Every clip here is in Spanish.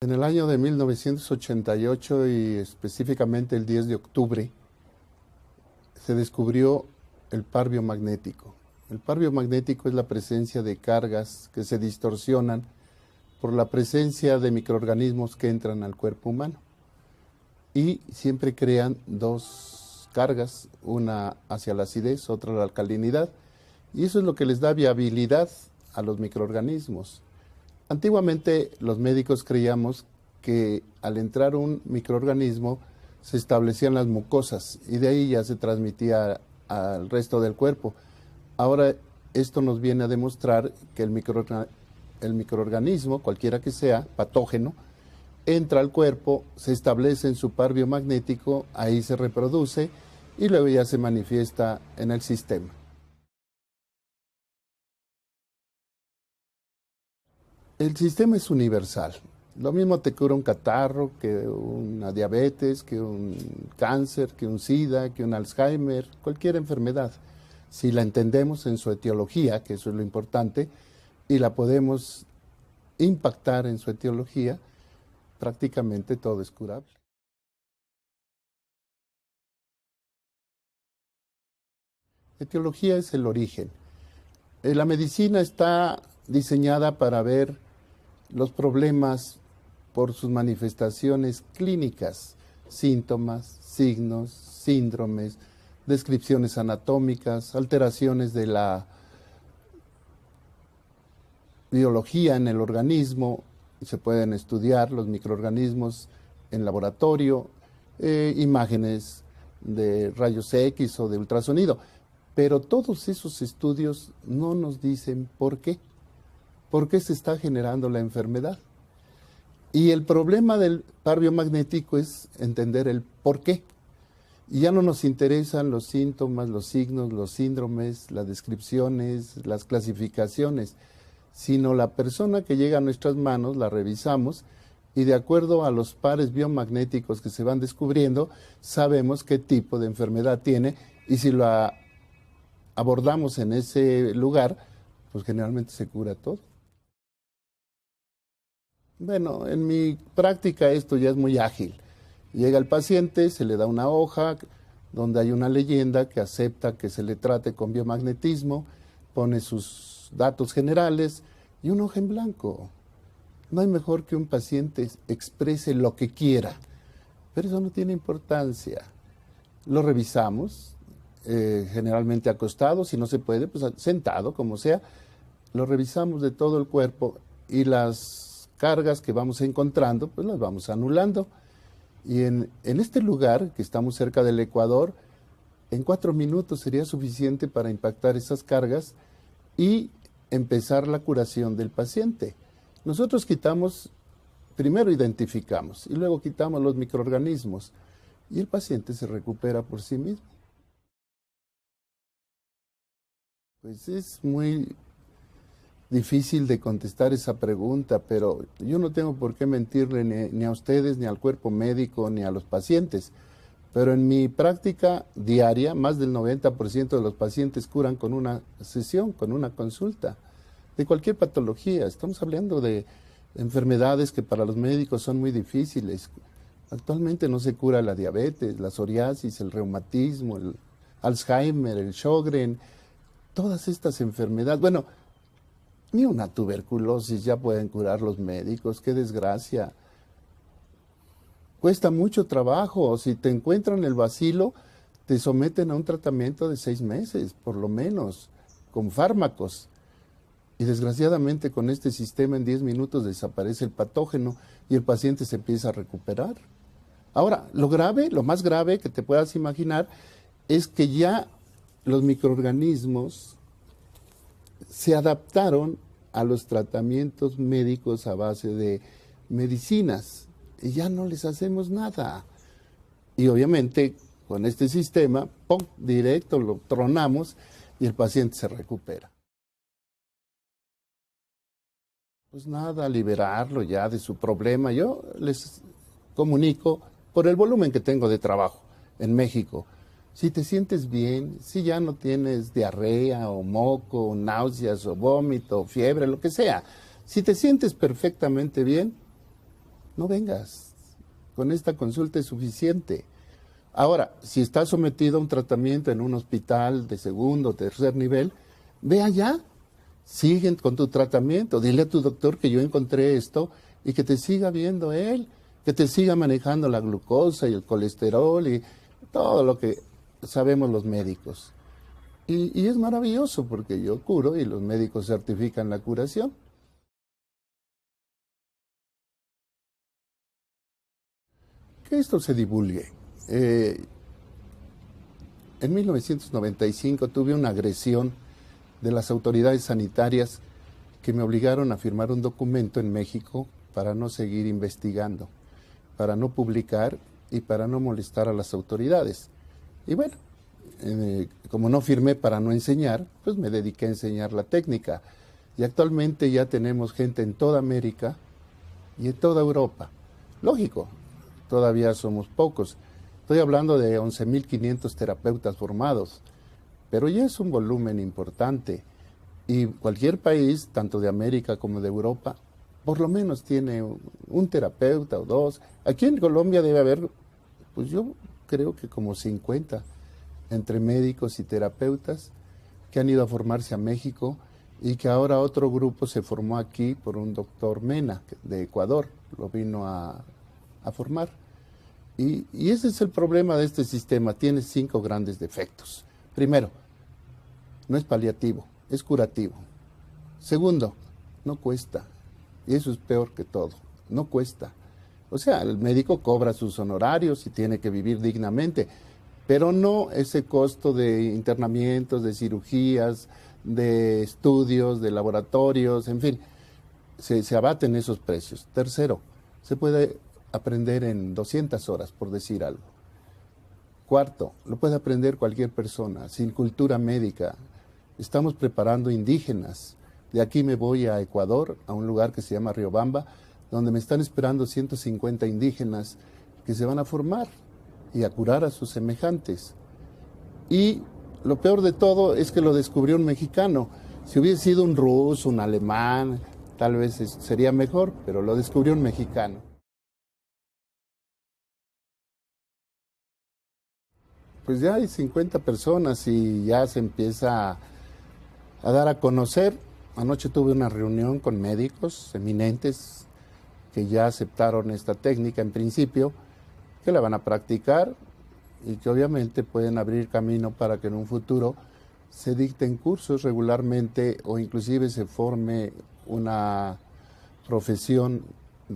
En el año de 1988 y específicamente el 10 de octubre se descubrió el par biomagnético. El par biomagnético es la presencia de cargas que se distorsionan por la presencia de microorganismos que entran al cuerpo humano y siempre crean dos cargas, una hacia la acidez, otra a la alcalinidad, y eso es lo que les da viabilidad a los microorganismos. Antiguamente los médicos creíamos que al entrar un microorganismo se establecían las mucosas y de ahí ya se transmitía al resto del cuerpo. Ahora esto nos viene a demostrar que el microorganismo, cualquiera que sea, patógeno, entra al cuerpo, se establece en su par biomagnético, ahí se reproduce y luego ya se manifiesta en el sistema. El sistema es universal. Lo mismo te cura un catarro, que una diabetes, que un cáncer, que un SIDA, que un Alzheimer, cualquier enfermedad. Si la entendemos en su etiología, que eso es lo importante, y la podemos impactar en su etiología, prácticamente todo es curable. Etiología es el origen. La medicina está diseñada para ver los problemas por sus manifestaciones clínicas, síntomas, signos, síndromes, descripciones anatómicas, alteraciones de la biología en el organismo. Se pueden estudiar los microorganismos en laboratorio, imágenes de rayos X o de ultrasonido, pero todos esos estudios no nos dicen por qué se está generando la enfermedad. Y el problema del par biomagnético es entender el por qué. Y ya no nos interesan los síntomas, los signos, los síndromes, las descripciones, las clasificaciones, sino la persona que llega a nuestras manos, la revisamos y de acuerdo a los pares biomagnéticos que se van descubriendo, sabemos qué tipo de enfermedad tiene y si la abordamos en ese lugar, pues generalmente se cura todo. Bueno, en mi práctica esto ya es muy ágil. Llega el paciente, se le da una hoja donde hay una leyenda que acepta que se le trate con biomagnetismo, pone sus datos generales y una hoja en blanco. No hay mejor que un paciente exprese lo que quiera, pero eso no tiene importancia. Lo revisamos, generalmente acostado, si no se puede, pues sentado, como sea. Lo revisamos de todo el cuerpo y las cargas que vamos encontrando, pues las vamos anulando. Y en este lugar, que estamos cerca del Ecuador, en 4 minutos sería suficiente para impactar esas cargas y empezar la curación del paciente. Nosotros primero identificamos y luego quitamos los microorganismos y el paciente se recupera por sí mismo. Pues es muy difícil de contestar esa pregunta, pero yo no tengo por qué mentirle ni a ustedes, ni al cuerpo médico, ni a los pacientes. Pero en mi práctica diaria, más del 90% de los pacientes curan con una sesión, con una consulta, de cualquier patología. Estamos hablando de enfermedades que para los médicos son muy difíciles. Actualmente no se cura la diabetes, la psoriasis, el reumatismo, el Alzheimer, el Sjögren, todas estas enfermedades. Bueno, ni una tuberculosis ya pueden curar los médicos, qué desgracia. Cuesta mucho trabajo, si te encuentran el bacilo, te someten a un tratamiento de 6 meses, por lo menos, con fármacos. Y desgraciadamente con este sistema en 10 minutos desaparece el patógeno y el paciente se empieza a recuperar. Ahora, lo más grave que te puedas imaginar es que ya los microorganismos se adaptaron a los tratamientos médicos a base de medicinas y ya no les hacemos nada. Y obviamente con este sistema, ¡pum!, directo lo tronamos y el paciente se recupera. Pues nada, liberarlo ya de su problema. Yo les comunico por el volumen que tengo de trabajo en México. Si te sientes bien, si ya no tienes diarrea o moco, o náuseas o vómito, o fiebre, lo que sea, si te sientes perfectamente bien, no vengas. Con esta consulta es suficiente. Ahora, si estás sometido a un tratamiento en un hospital de segundo o tercer nivel, ve allá, sigue con tu tratamiento, dile a tu doctor que yo encontré esto y que te siga viendo él, que te siga manejando la glucosa y el colesterol y todo lo que sabemos los médicos. Y es maravilloso porque yo curo y los médicos certifican la curación. Que esto se divulgue. En 1995 tuve una agresión de las autoridades sanitarias que me obligaron a firmar un documento en México para no seguir investigando, para no publicar y para no molestar a las autoridades. Y bueno, como no firmé para no enseñar, pues me dediqué a enseñar la técnica. Y actualmente ya tenemos gente en toda América y en toda Europa. Lógico, todavía somos pocos. Estoy hablando de 11.500 terapeutas formados, pero ya es un volumen importante. Y cualquier país, tanto de América como de Europa, por lo menos tiene un terapeuta o dos. Aquí en Colombia debe haber, pues yo creo que como 50, entre médicos y terapeutas, que han ido a formarse a México y que ahora otro grupo se formó aquí por un doctor Mena, de Ecuador, lo vino a formar. Y ese es el problema de este sistema, tiene 5 grandes defectos. Primero, no es paliativo, es curativo. Segundo, no cuesta, y eso es peor que todo, no cuesta. O sea, el médico cobra sus honorarios y tiene que vivir dignamente, pero no ese costo de internamientos, de cirugías, de estudios, de laboratorios, en fin, se abaten esos precios. Tercero, se puede aprender en 200 horas, por decir algo. Cuarto, lo puede aprender cualquier persona, sin cultura médica. Estamos preparando indígenas. De aquí me voy a Ecuador, a un lugar que se llama Riobamba, donde me están esperando 150 indígenas que se van a formar y a curar a sus semejantes. Y lo peor de todo es que lo descubrió un mexicano. Si hubiese sido un ruso, un alemán, tal vez sería mejor, pero lo descubrió un mexicano. Pues ya hay 50 personas y ya se empieza a dar a conocer. Anoche tuve una reunión con médicos eminentes que ya aceptaron esta técnica en principio, que la van a practicar y que obviamente pueden abrir camino para que en un futuro se dicten cursos regularmente o inclusive se forme una profesión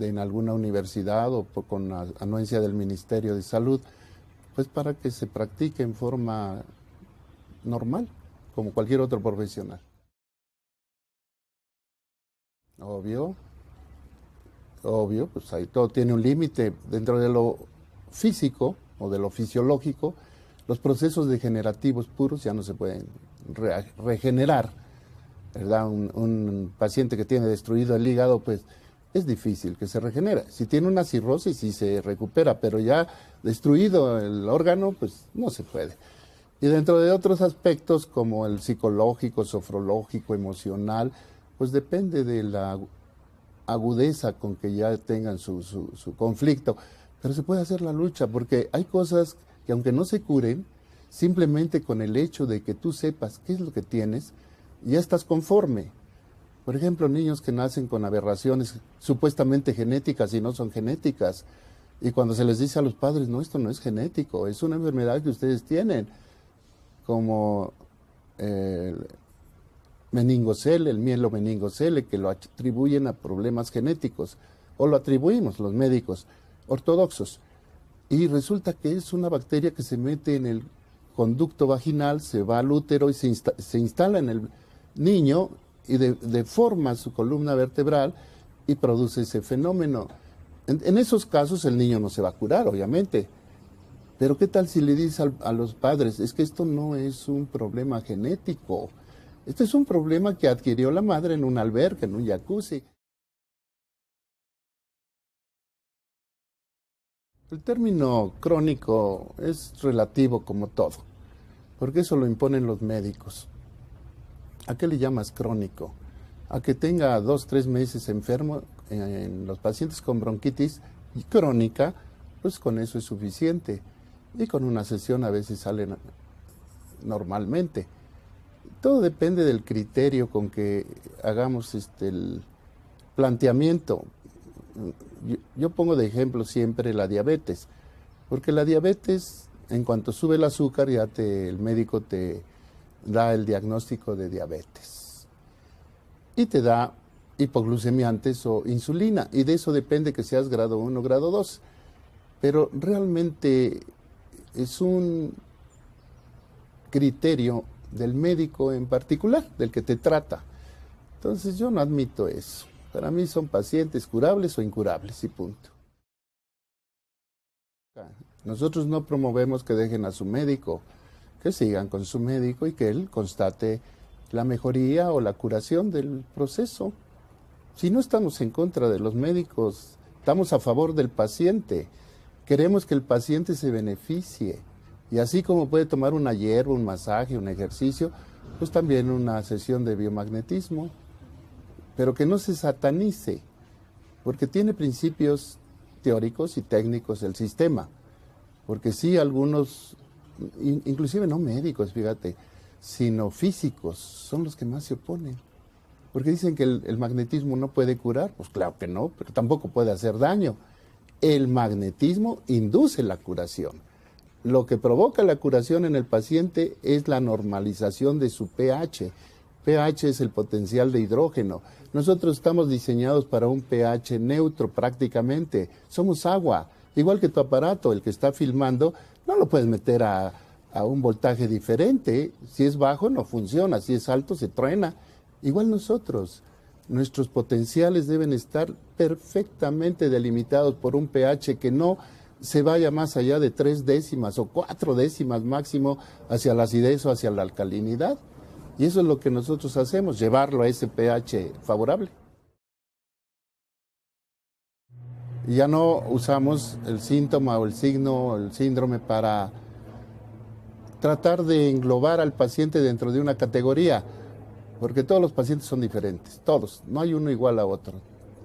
en alguna universidad o con la anuencia del Ministerio de Salud, pues para que se practique en forma normal, como cualquier otro profesional. Obvio, pues ahí todo tiene un límite. Dentro de lo físico o de lo fisiológico, los procesos degenerativos puros ya no se pueden regenerar, ¿verdad? Un paciente que tiene destruido el hígado, pues es difícil que se regenere. Si tiene una cirrosis, sí se recupera, pero ya destruido el órgano, pues no se puede. Y dentro de otros aspectos, como el psicológico, sofrológico, emocional, pues depende de la agudeza con que ya tengan su conflicto. Pero se puede hacer la lucha, porque hay cosas que aunque no se curen, simplemente con el hecho de que tú sepas qué es lo que tienes, ya estás conforme. Por ejemplo, niños que nacen con aberraciones supuestamente genéticas y no son genéticas. Y cuando se les dice a los padres, no, esto no es genético, es una enfermedad que ustedes tienen, como el meningocele, el mielomeningocele, que lo atribuyen a problemas genéticos, o lo atribuimos los médicos ortodoxos. Y resulta que es una bacteria que se mete en el conducto vaginal, se va al útero y se instala en el niño y deforma su columna vertebral y produce ese fenómeno. En esos casos el niño no se va a curar, obviamente. Pero ¿qué tal si le dices a los padres, es que esto no es un problema genético, este es un problema que adquirió la madre en un alberca, en un jacuzzi? El término crónico es relativo como todo, porque eso lo imponen los médicos. ¿A qué le llamas crónico? A que tenga 2, 3 meses enfermo. En los pacientes con bronquitis y crónica, pues con eso es suficiente. Y con una sesión a veces salen normalmente. Todo depende del criterio con que hagamos el planteamiento. Yo pongo de ejemplo siempre la diabetes, porque la diabetes, en cuanto sube el azúcar, el médico te da el diagnóstico de diabetes y te da hipoglucemiantes o insulina, y de eso depende que seas grado 1 o grado 2. Pero realmente es un criterio del médico en particular, del que te trata. Entonces yo no admito eso. Para mí son pacientes curables o incurables y punto. Nosotros no promovemos que dejen a su médico, que sigan con su médico y que él constate la mejoría o la curación del proceso. Si no estamos en contra de los médicos, estamos a favor del paciente. Queremos que el paciente se beneficie. Y así como puede tomar una hierba, un masaje, un ejercicio, pues también una sesión de biomagnetismo. Pero que no se satanice, porque tiene principios teóricos y técnicos el sistema. Porque sí, algunos, inclusive no médicos, fíjate, sino físicos, son los que más se oponen. Porque dicen que el magnetismo no puede curar. Pues claro que no, pero tampoco puede hacer daño. El magnetismo induce la curación. Lo que provoca la curación en el paciente es la normalización de su pH. pH es el potencial de hidrógeno. Nosotros estamos diseñados para un pH neutro prácticamente. Somos agua. Igual que tu aparato, el que está filmando, no lo puedes meter a un voltaje diferente. Si es bajo, no funciona. Si es alto, se truena. Igual nosotros. Nuestros potenciales deben estar perfectamente delimitados por un pH que no se vaya más allá de 3 décimas o 4 décimas máximo hacia la acidez o hacia la alcalinidad. Y eso es lo que nosotros hacemos, llevarlo a ese pH favorable. Y ya no usamos el síntoma o el signo o el síndrome para tratar de englobar al paciente dentro de una categoría, porque todos los pacientes son diferentes, todos, no hay uno igual a otro,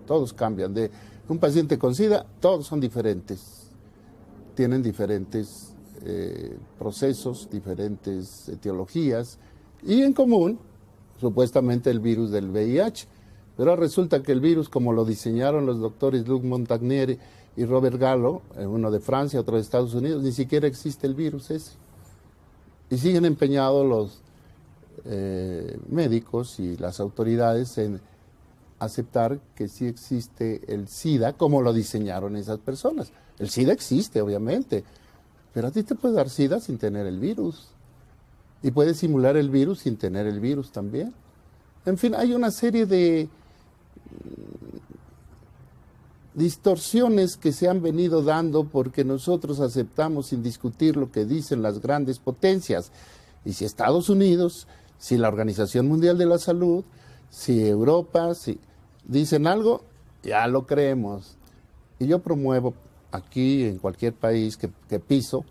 todos cambian. De un paciente con SIDA, todos son diferentes, tienen diferentes procesos, diferentes etiologías, y en común, supuestamente, el virus del VIH. Pero resulta que el virus, como lo diseñaron los doctores Luc Montagnier y Robert Gallo, uno de Francia, otro de Estados Unidos, ni siquiera existe el virus ese. Y siguen empeñados los médicos y las autoridades en aceptar que sí existe el SIDA, como lo diseñaron esas personas. El SIDA existe, obviamente, pero a ti te puede dar SIDA sin tener el virus. Y puedes simular el virus sin tener el virus también. En fin, hay una serie de distorsiones que se han venido dando porque nosotros aceptamos sin discutir lo que dicen las grandes potencias. Y si Estados Unidos, si la Organización Mundial de la Salud, si Europa, si dicen algo, ya lo creemos. Y yo promuevo aquí, en cualquier país que piso,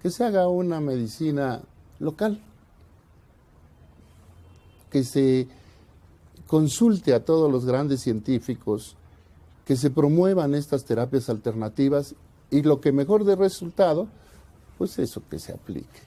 que se haga una medicina local, que se consulte a todos los grandes científicos, que se promuevan estas terapias alternativas y lo que mejor dé resultado, pues eso que se aplique.